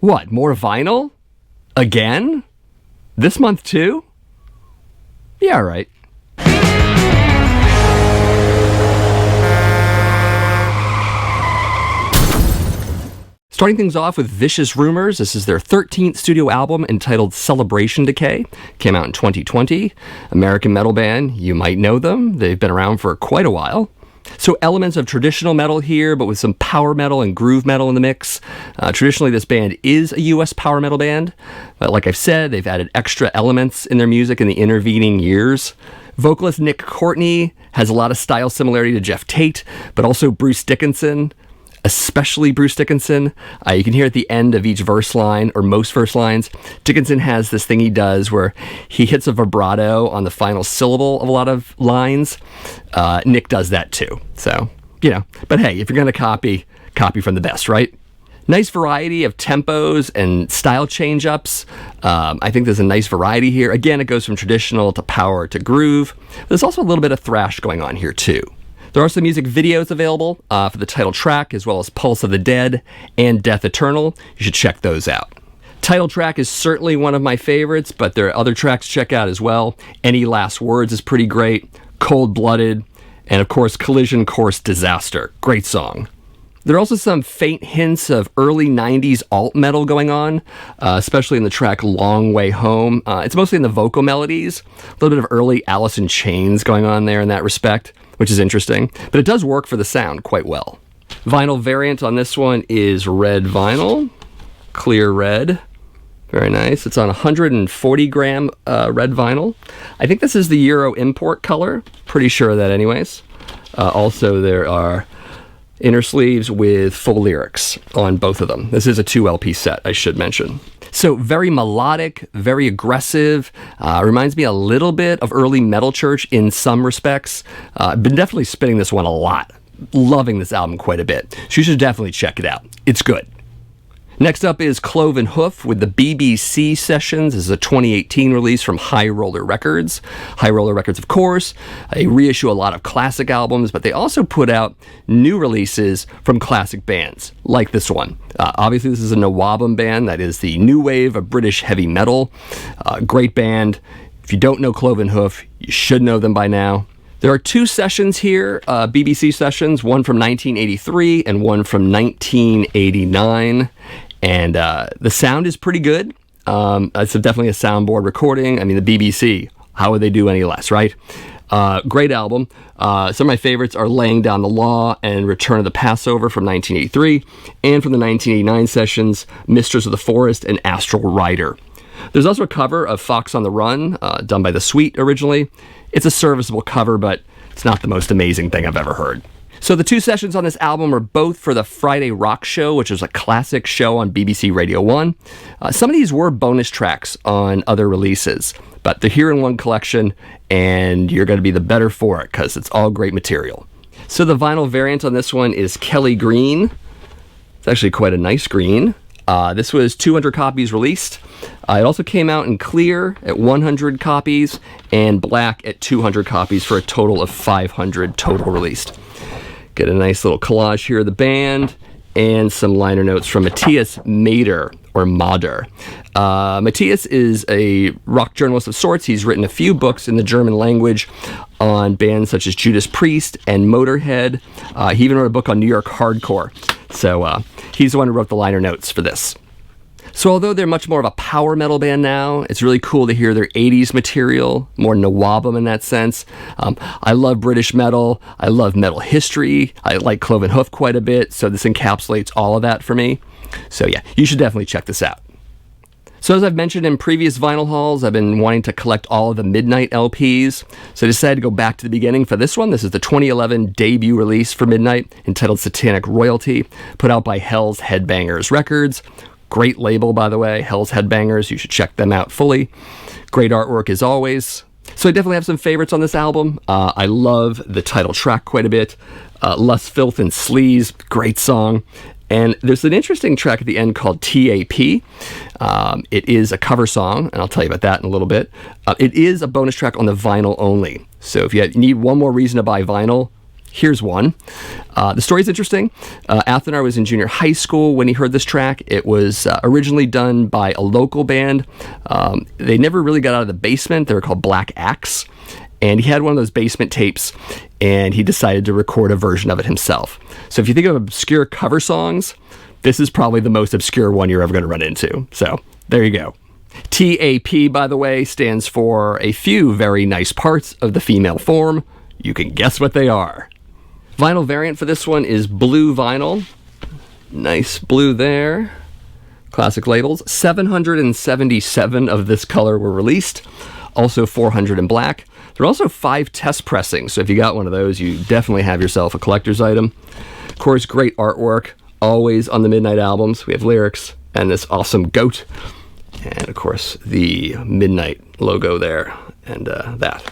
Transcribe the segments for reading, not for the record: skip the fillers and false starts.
What, more vinyl? Again? This month too? Yeah, all right. Starting things off with Vicious Rumors. This is their 13th studio album entitled Celebration Decay. Came out in 2020. American metal band. You might know them. They've been around for quite a while. So elements of traditional metal here, but with some power metal and groove metal in the mix. Traditionally, this band is a US power metal band. But like I've said, they've added extra elements in their music in the intervening years. Vocalist Nick Courtney has a lot of style similarity to Jeff Tate, but also Bruce Dickinson. Especially Bruce Dickinson. You can hear at the end of each verse line, or most verse lines, Dickinson has this thing he does where he hits a vibrato on the final syllable of a lot of lines. Nick does that too. So, but hey, if you're going to copy from the best, right? Nice variety of tempos and style change-ups. I think there's a nice variety here. Again, it goes from traditional to power to groove. There's also a little bit of thrash going on here too. There are some music videos available for the title track, as well as Pulse of the Dead and Death Eternal. You should check those out. Title track is certainly one of my favorites, but there are other tracks to check out as well. Any Last Words is pretty great. Cold Blooded, and of course Collision Course Disaster. Great song. There are also some faint hints of early 90s alt metal going on, especially in the track Long Way Home. It's mostly in the vocal melodies. A little bit of early Alice in Chains going on there in that respect, which is interesting, but it does work for the sound quite well. Vinyl variant on this one is red vinyl, clear red. Very nice. It's on 140 gram red vinyl. I think this is the Euro import color. Pretty sure of that anyways. Also, there are inner sleeves with full lyrics on both of them. This is a 2 LP set, I should mention. So very melodic, very aggressive. Reminds me a little bit of early Metal Church in some respects. I've been definitely spinning this one a lot. Loving this album quite a bit. So you should definitely check it out. It's good. Next up is Cloven Hoof with the BBC Sessions. This is a 2018 release from High Roller Records. High Roller Records, of course, they reissue a lot of classic albums, but they also put out new releases from classic bands, like this one. Obviously, this is a Nawabum band. That is the new wave of British heavy metal. Great band. If you don't know Cloven Hoof, you should know them by now. There are 2 sessions here, BBC sessions, one from 1983 and one from 1989. And the sound is pretty good. It's definitely a soundboard recording. I mean, the BBC, how would they do any less, right? Great album. Some of my favorites are Laying Down the Law and Return of the Passover from 1983. And from the 1989 sessions, Mistress of the Forest and Astral Rider. There's also a cover of Fox on the Run, done by The Sweet originally. It's a serviceable cover, but it's not the most amazing thing I've ever heard. So the 2 sessions on this album are both for the Friday Rock Show, which was a classic show on BBC Radio 1. Some of these were bonus tracks on other releases, but they're here in one collection, and you're going to be the better for it because it's all great material. So the vinyl variant on this one is Kelly Green. It's actually quite a nice green. This was 200 copies released. It also came out in clear at 100 copies and black at 200 copies for a total of 500 total released. Get a nice little collage here of the band and some liner notes from Matthias Mader, or Mader. Matthias is a rock journalist of sorts. He's written a few books in the German language on bands such as Judas Priest and Motorhead. He even wrote a book on New York hardcore. So he's the one who wrote the liner notes for this. So although they're much more of a power metal band now, it's really cool to hear their 80s material, more Nawabum in that sense. I love British metal. I love metal history. I like Cloven Hoof quite a bit, so this encapsulates all of that for me. So yeah, you should definitely check this out. So as I've mentioned in previous vinyl hauls, I've been wanting to collect all of the Midnight LPs. So I decided to go back to the beginning for this one. This is the 2011 debut release for Midnight, entitled Satanic Royalty, put out by Hell's Headbangers Records. Great label, by the way, Hell's Headbangers. You should check them out fully. Great artwork as always. So I definitely have some favorites on this album. I love the title track quite a bit. Lust, Filth, and Sleaze, great song. And there's an interesting track at the end called TAP. It is a cover song, and I'll tell you about that in a little bit. It is a bonus track on the vinyl only. So if you need one more reason to buy vinyl, Here's one. The story's interesting. Athanar was in junior high school when he heard this track. It was originally done by a local band. They never really got out of the basement. They were called Black Axe. And he had one of those basement tapes, and he decided to record a version of it himself. So if you think of obscure cover songs, this is probably the most obscure one you're ever going to run into. So there you go. TAP, by the way, stands for a few very nice parts of the female form. You can guess what they are. Vinyl variant for this one is blue vinyl. Nice blue there. Classic labels. 777 of this color were released. Also 400 in black. There are also 5 test pressings, so if you got one of those, you definitely have yourself a collector's item. Of course, great artwork, always on the Midnight albums. We have lyrics and this awesome goat. And of course, the Midnight logo there and that.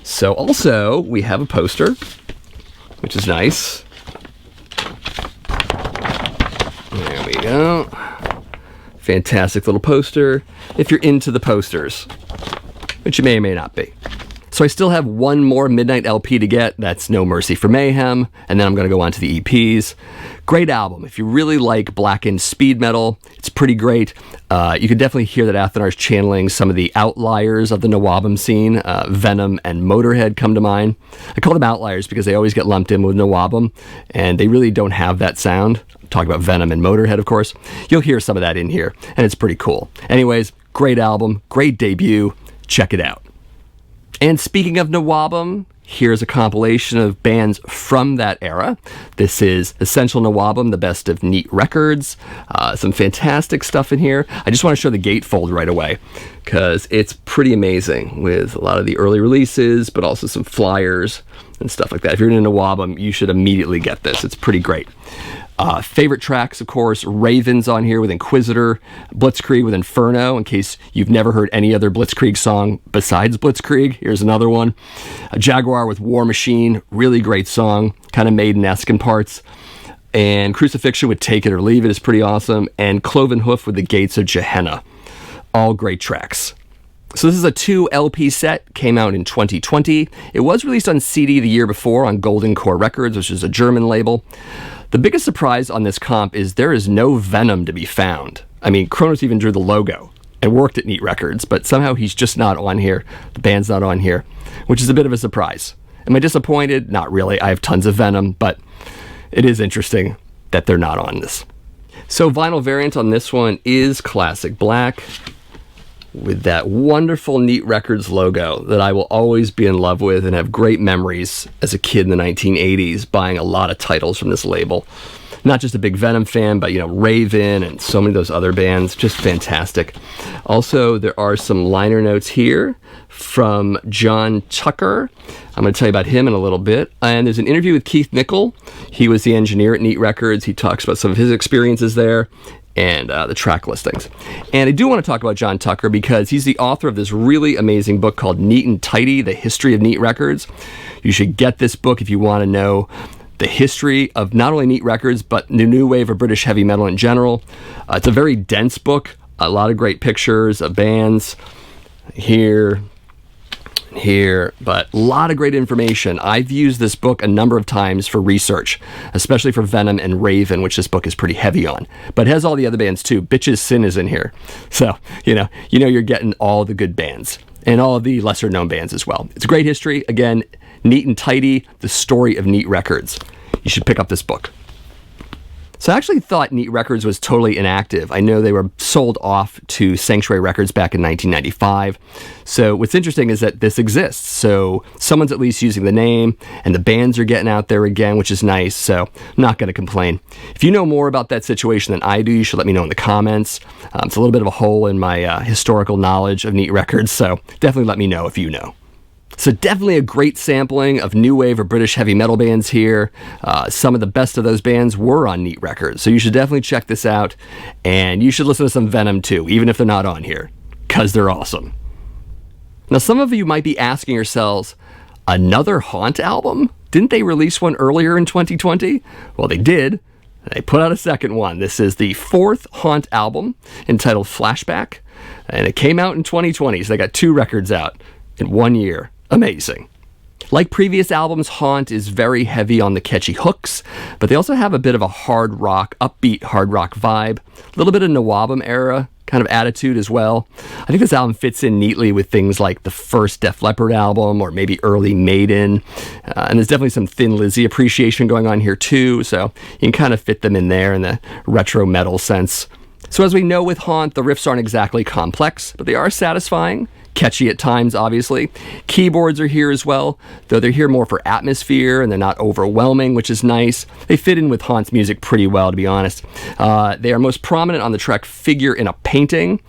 So also, we have a poster, which is nice. There we go. Fantastic little poster, if you're into the posters, which you may or may not be. So I still have one more Midnight LP to get. That's No Mercy for Mayhem. And then I'm going to go on to the EPs. Great album. If you really like blackened speed metal, it's pretty great. You can definitely hear that Athanar's channeling some of the outliers of the Nawabum scene. Venom and Motorhead come to mind. I call them outliers because they always get lumped in with Nawabum, and they really don't have that sound. I'm talking about Venom and Motorhead, of course. You'll hear some of that in here, and it's pretty cool. Anyways, great album, great debut. Check it out. And speaking of Nawabum, here's a compilation of bands from that era. This is Essential Nawabum, the best of Neat Records. Some fantastic stuff in here. I just want to show the gatefold right away because it's pretty amazing with a lot of the early releases, but also some flyers and stuff like that. If you're into Nawabum, you should immediately get this. It's pretty great. Favorite tracks, of course, Raven's on here with Inquisitor, Blitzkrieg with Inferno, in case you've never heard any other Blitzkrieg song besides Blitzkrieg. Here's another one. Jaguar with War Machine, really great song, kind of Maiden-esque in parts. And Crucifixion with Take It or Leave It is pretty awesome. And Cloven Hoof with The Gates of Gehenna. All great tracks. So this is a 2 LP set, came out in 2020. It was released on CD the year before on Golden Core Records, which is a German label. The biggest surprise on this comp is there is no Venom to be found. I mean, Kronos even drew the logo and worked at Neat Records, but somehow he's just not on here. The band's not on here, which is a bit of a surprise. Am I disappointed? Not really. I have tons of Venom, but it is interesting that they're not on this. So vinyl variant on this one is classic black with that wonderful Neat Records logo that I will always be in love with and have great memories as a kid in the 1980s buying a lot of titles from this label. Not just a big Venom fan, but, Raven and so many of those other bands. Just fantastic. Also, there are some liner notes here from John Tucker. I'm going to tell you about him in a little bit. And there's an interview with Keith Nickel. He was the engineer at Neat Records. He talks about some of his experiences there and the track listings. And I do want to talk about John Tucker because he's the author of this really amazing book called Neat and Tidy, The History of Neat Records. You should get this book if you want to know the history of not only Neat Records, but the new wave of British heavy metal in general. It's a very dense book, a lot of great pictures of bands here, but a lot of great information. I've used this book a number of times for research, especially for Venom and Raven, which this book is pretty heavy on. But it has all the other bands too. Bitch's Sin is in here. So, you're getting all the good bands and all of the lesser known bands as well. It's a great history. Again, Neat and Tidy, the story of Neat Records. You should pick up this book. So I actually thought Neat Records was totally inactive. I know they were sold off to Sanctuary Records back in 1995. So what's interesting is that this exists. So someone's at least using the name, and the bands are getting out there again, which is nice. So I'm not going to complain. If you know more about that situation than I do, you should let me know in the comments. It's a little bit of a hole in my historical knowledge of Neat Records, so definitely let me know if you know. So definitely a great sampling of new wave or British heavy metal bands here. Some of the best of those bands were on Neat Records, so you should definitely check this out. And you should listen to some Venom too, even if they're not on here, because they're awesome. Now some of you might be asking yourselves, another Haunt album? Didn't they release one earlier in 2020? Well, they did. They put out a second one. This is the 4th Haunt album entitled Flashback, and it came out in 2020, so they got 2 records out in 1 year. Amazing. Like previous albums, Haunt is very heavy on the catchy hooks, but they also have a bit of a hard rock, upbeat hard rock vibe, a little bit of Nawabum era kind of attitude as well. I think this album fits in neatly with things like the first Def Leppard album or maybe early Maiden, and there's definitely some Thin Lizzy appreciation going on here too, so you can kind of fit them in there in the retro metal sense. So as we know with Haunt, the riffs aren't exactly complex, but they are satisfying. Catchy at times, obviously. Keyboards are here as well, though they're here more for atmosphere and they're not overwhelming, which is nice. They fit in with Haunt's music pretty well, to be honest. They are most prominent on the track Figure in a Painting,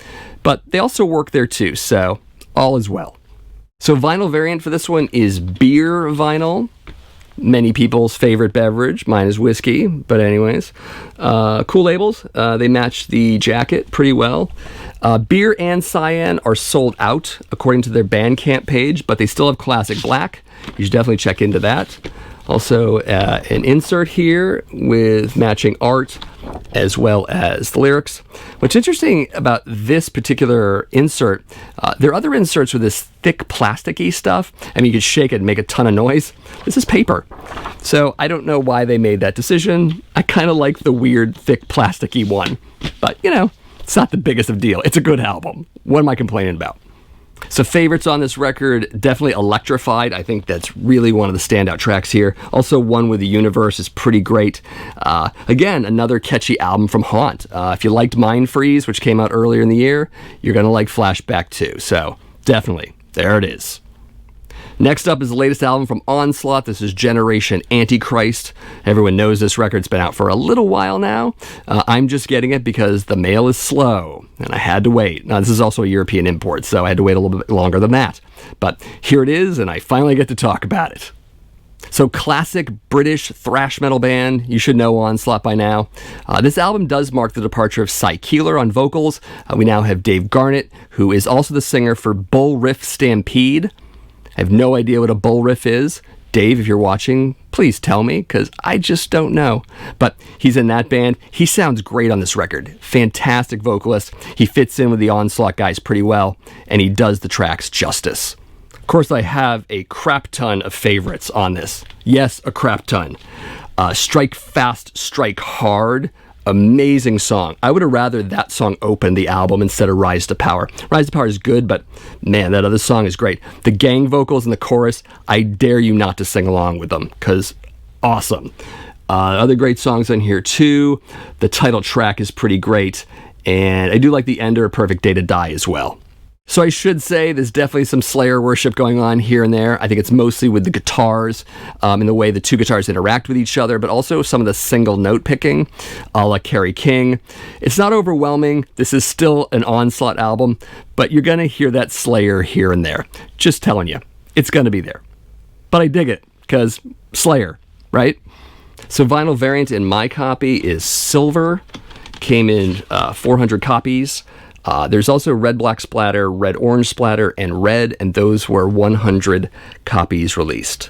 but they also work there too, so all is well. So vinyl variant for this one is beer vinyl. Many people's favorite beverage. Mine is whiskey, but anyways. Cool labels. They match the jacket pretty well. Beer and Cyan are sold out according to their Bandcamp page, but they still have Classic Black. You should definitely check into that. Also, an insert here with matching art as well as the lyrics. What's interesting about this particular insert, there are other inserts with this thick plasticky stuff. I mean, you could shake it and make a ton of noise. This is paper. So I don't know why they made that decision. I kind of like the weird, thick, plasticky one. But, you know, it's not the biggest of deal. It's a good album. What am I complaining about? So favorites on this record, definitely Electrified. I think that's really one of the standout tracks here. Also, One with the Universe is pretty great. Again, another catchy album from Haunt. If you liked Mind Freeze, which came out earlier in the year, you're going to like Flashback too. So definitely, there it is. Next up is the latest album from Onslaught. This is Generation Antichrist. Everyone knows this record's been out for a little while now. I'm just getting it because the mail is slow, and I had to wait. Now, this is also a European import, so I had to wait a little bit longer than that. But here it is, and I finally get to talk about it. So, classic British thrash metal band. You should know Onslaught by now. This album does mark the departure of Cy Keeler on vocals. We now have Dave Garnett, who is also the singer for Bull Riff Stampede. I have no idea what a bull riff is. Dave, if you're watching, please tell me, because I just don't know. But he's in that band. He sounds great on this record. Fantastic vocalist. He fits in with the Onslaught guys pretty well, and he does the tracks justice. Of course, I have a crap ton of favorites on this. Yes, a crap ton. Strike Fast, Strike Hard. Amazing song. I would have rather that song open the album instead of Rise to Power. Rise to Power is good, but man, that other song is great. The gang vocals in the chorus, I dare you not to sing along with them, because awesome. Other great songs on here too. The title track is pretty great, and I do like the ender, Perfect Day to Die as well. So I should say there's definitely some Slayer worship going on here and there. I think it's mostly with the guitars, in the way the two guitars interact with each other, but also some of the single note picking, a la Kerry King. It's not overwhelming. This is still an Onslaught album, but you're going to hear that Slayer here and there. Just telling you, it's going to be there. But I dig it, because Slayer, right? So vinyl variant in my copy is silver. Came in 400 copies. There's also red, black splatter, red, orange splatter, and red, and those were 100 copies released.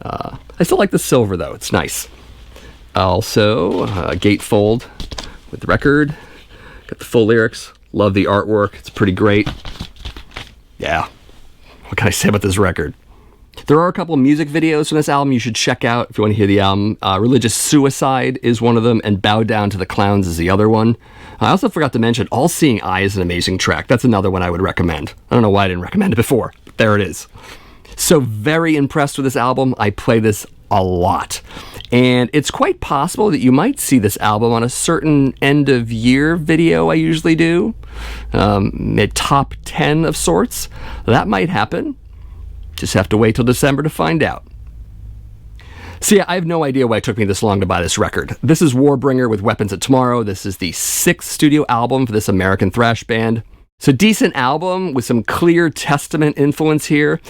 I still like the silver, though. It's nice. Also, gatefold with the record. Got the full lyrics. Love the artwork. It's pretty great. Yeah. What can I say about this record? There are a couple of music videos from this album you should check out if you want to hear the album. Religious Suicide is one of them, and Bow Down to the Clowns is the other one. I also forgot to mention All Seeing Eye is an amazing track. That's another one I would recommend. I don't know why I didn't recommend it before, but there it is. So very impressed with this album. I play this a lot. And it's quite possible that you might see this album on a certain end-of-year video I usually do. A top 10 of sorts. That might happen. Just have to wait till December to find out. So yeah, I have no idea why it took me this long to buy this record. This is Warbringer with Weapons of Tomorrow. This is the 6th studio album for this American thrash band. So decent album with some clear Testament influence here.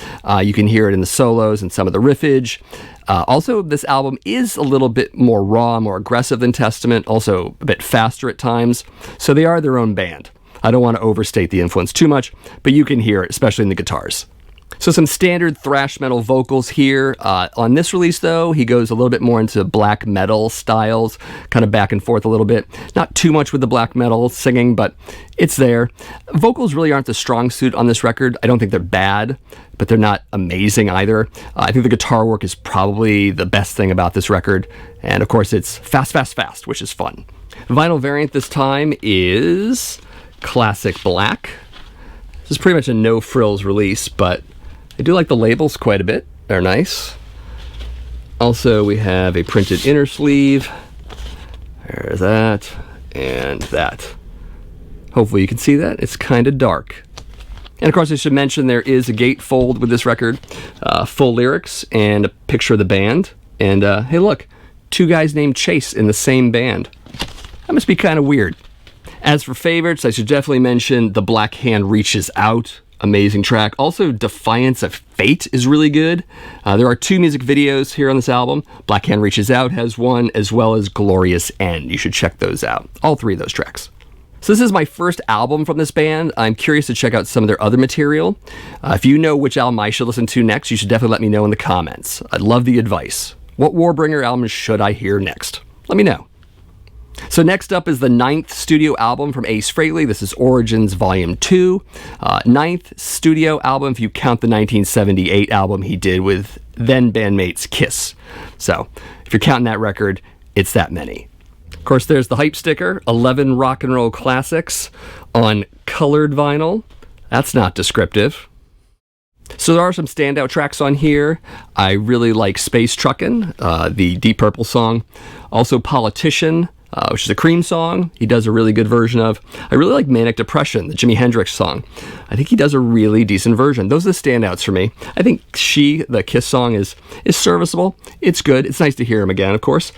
You can hear it in the solos and some of the riffage. Also, this album is a little bit more raw, more aggressive than Testament, also a bit faster at times. So they are their own band. I don't want to overstate the influence too much, but you can hear it, especially in the guitars. So some standard thrash metal vocals here. On this release, though, he goes a little bit more into black metal styles, kind of back and forth a little bit. Not too much with the black metal singing, but it's there. Vocals really aren't the strong suit on this record. I don't think they're bad, but they're not amazing either. I think the guitar work is probably the best thing about this record. And of course, it's fast, fast, fast, which is fun. Vinyl variant this time is Classic Black. This is pretty much a no frills release, but I do like the labels quite a bit. They're nice. Also, we have a printed inner sleeve. There's that and that. Hopefully you can see that. It's kind of dark. And of course, I should mention there is a gatefold with this record. Full lyrics and a picture of the band. And hey, look, two guys named Chase in the same band. That must be kind of weird. As for favorites, I should definitely mention The Black Hand Reaches Out. Amazing track. Also, Defiance of Fate is really good. There are 2 music videos here on this album. Black Hand Reaches Out has one, as well as Glorious End. You should check those out. All 3 of those tracks. So this is my first album from this band. I'm curious to check out some of their other material. If you know which album I should listen to next, you should definitely let me know in the comments. I'd love the advice. What Warbringer album should I hear next? Let me know. So next up is the 9th studio album from Ace Frehley. This is Origins Volume 2. 9th studio album if you count the 1978 album he did with then bandmates Kiss. So if you're counting that record, it's that many. Of course, there's the hype sticker, 11 rock and roll classics on colored vinyl. That's not descriptive. So there are some standout tracks on here. I really like Space Truckin', the Deep Purple song. Also Politician, which is a Cream song. He does a really good version of. I really like Manic Depression, the Jimi Hendrix song. I think he does a really decent version. Those are the standouts for me. I think She, the Kiss song, is serviceable. It's good. It's nice to hear him again, of course.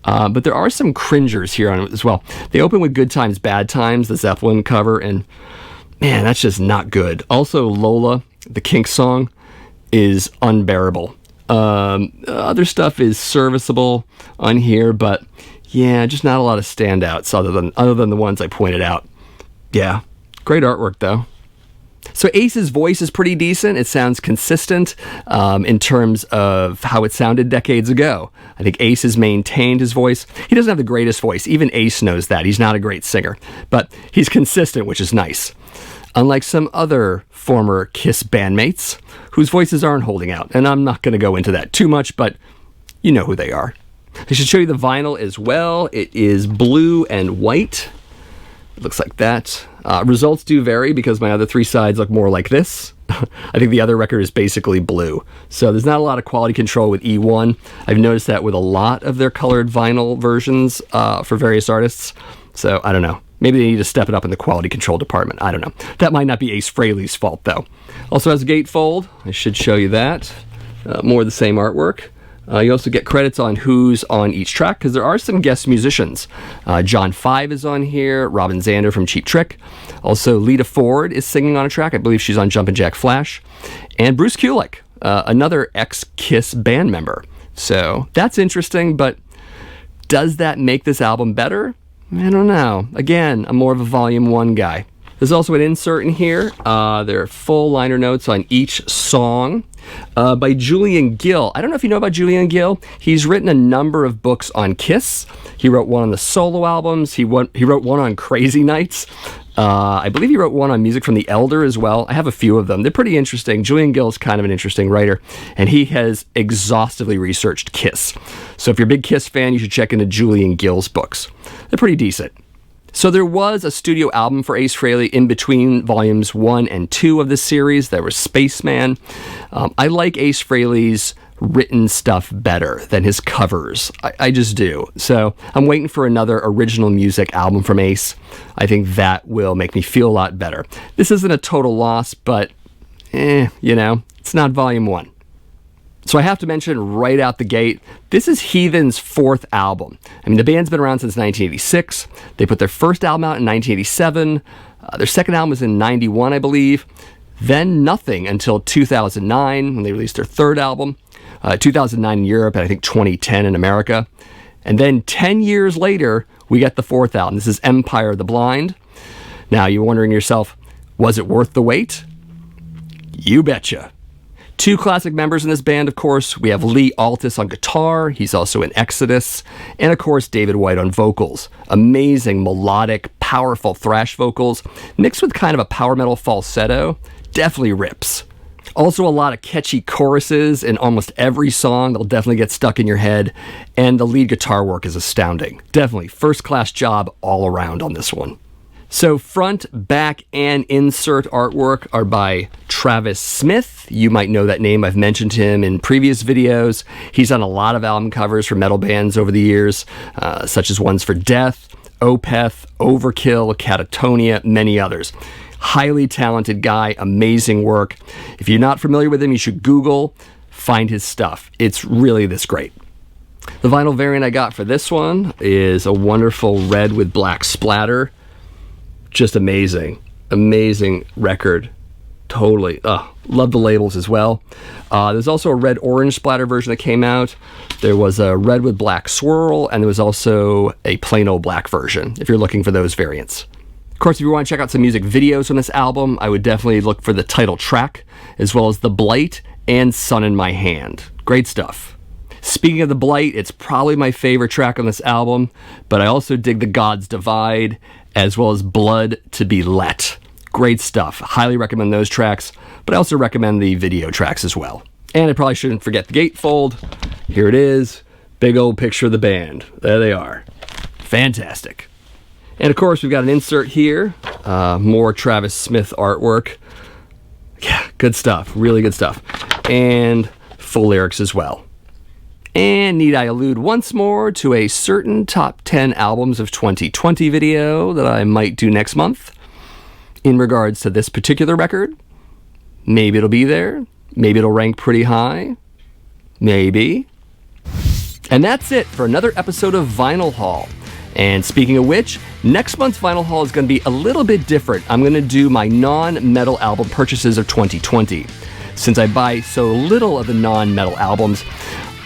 But there are some cringers here on it as well. They open with Good Times, Bad Times, the Zeppelin cover, and man, that's just not good. Also, Lola, the Kinks song, is unbearable. Other stuff is serviceable on here, but yeah, just not a lot of standouts other than the ones I pointed out. Yeah, great artwork though. So Ace's voice is pretty decent. It sounds consistent in terms of how it sounded decades ago. I think Ace has maintained his voice. He doesn't have the greatest voice. Even Ace knows that. He's not a great singer, but he's consistent, which is nice. Unlike some other former Kiss bandmates whose voices aren't holding out. And I'm not going to go into that too much, but you know who they are. I should show you the vinyl as well. It is blue and white. It looks like that. Results do vary because my other 3 sides look more like this. I think the other record is basically blue. So there's not a lot of quality control with E1. I've noticed that with a lot of their colored vinyl versions for various artists. So I don't know. Maybe they need to step it up in the quality control department. I don't know. That might not be Ace Frehley's fault, though. Also has a gatefold. I should show you that. More of the same artwork. You also get credits on who's on each track, because there are some guest musicians. John 5 is on here, Robin Zander from Cheap Trick. Also, Lita Ford is singing on a track. I believe she's on Jumpin' Jack Flash. And Bruce Kulick, another ex-Kiss band member. So that's interesting, but does that make this album better? I don't know. Again, I'm more of a Volume 1 guy. There's also an insert in here. There are full liner notes on each song by Julian Gill. I don't know if you know about Julian Gill. He's written a number of books on Kiss. He wrote one on the solo albums. He wrote one on Crazy Nights. I believe he wrote one on Music from the Elder as well. I have a few of them. They're pretty interesting. Julian Gill is kind of an interesting writer, and he has exhaustively researched Kiss. So if you're a big Kiss fan, you should check into Julian Gill's books. They're pretty decent. So there was a studio album for Ace Frehley in between volumes 1 and 2 of this series. There was Spaceman. I like Ace Frehley's written stuff better than his covers. I just do. So I'm waiting for another original music album from Ace. I think that will make me feel a lot better. This isn't a total loss, but it's not volume 1. So I have to mention right out the gate, this is Heathen's 4th album. I mean, the band's been around since 1986. They put their first album out in 1987. Their second album was in 91, I believe. Then nothing until 2009 when they released their 3rd album. 2009 in Europe, and I think 2010 in America. And then 10 years later, we get the 4th album. This is Empire of the Blind. Now, you're wondering yourself, was it worth the wait? You betcha. Two classic members in this band, of course. We have Lee Altus on guitar. He's also in Exodus. And, of course, David White on vocals. Amazing, melodic, powerful thrash vocals, mixed with kind of a power metal falsetto. Definitely rips. Also a lot of catchy choruses in almost every song. They'll definitely get stuck in your head. And the lead guitar work is astounding. Definitely first-class job all around on this one. So front, back, and insert artwork are by Travis Smith. You might know that name. I've mentioned him in previous videos. He's done a lot of album covers for metal bands over the years, such as ones for Death, Opeth, Overkill, Catatonia, many others. Highly talented guy, amazing work. If you're not familiar with him, you should Google, find his stuff. It's really this great. The vinyl variant I got for this one is a wonderful red with black splatter. Just amazing. Amazing record. Totally. Love the labels as well. There's also a red-orange splatter version that came out. There was a red with black swirl, and there was also a plain old black version, if you're looking for those variants. Of course, if you want to check out some music videos from this album, I would definitely look for the title track, as well as The Blight and Sun in My Hand. Great stuff. Speaking of The Blight, it's probably my favorite track on this album, but I also dig The Gods Divide, as well as Blood to Be Let. Great stuff. Highly recommend those tracks, but I also recommend the video tracks as well. And I probably shouldn't forget the gatefold. Here it is. Big old picture of the band. There they are. Fantastic. And of course, we've got an insert here. More Travis Smith artwork. Yeah, good stuff. Really good stuff. And full lyrics as well. And need I allude once more to a certain top 10 albums of 2020 video that I might do next month in regards to this particular record. Maybe it'll be there. Maybe it'll rank pretty high. Maybe. And that's it for another episode of Vinyl Haul. And speaking of which, next month's Vinyl Haul is going to be a little bit different. I'm going to do my non-metal album purchases of 2020. Since I buy so little of the non-metal albums,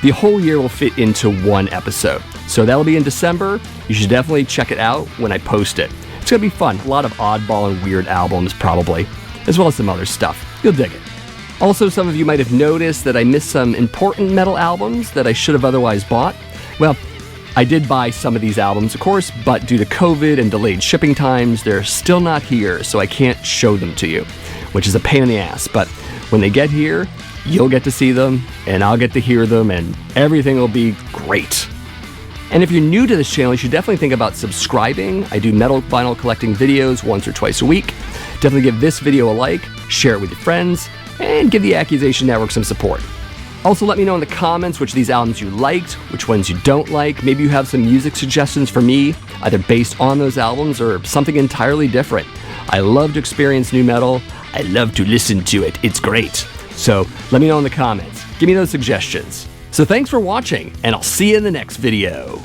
the whole year will fit into one episode. So that'll be in December. You should definitely check it out when I post it. It's going to be fun. A lot of oddball and weird albums, probably, as well as some other stuff. You'll dig it. Also, some of you might have noticed that I missed some important metal albums that I should have otherwise bought. Well, I did buy some of these albums, of course, but due to COVID and delayed shipping times, they're still not here, so I can't show them to you, which is a pain in the ass. But when they get here, you'll get to see them, and I'll get to hear them, and everything will be great. And if you're new to this channel, you should definitely think about subscribing. I do metal vinyl collecting videos once or twice a week. Definitely give this video a like, share it with your friends, and give the Accusation Network some support. Also, let me know in the comments which of these albums you liked, which ones you don't like. Maybe you have some music suggestions for me, either based on those albums or something entirely different. I love to experience new metal. I love to listen to it. It's great. So let me know in the comments. Give me those suggestions. So thanks for watching, and I'll see you in the next video.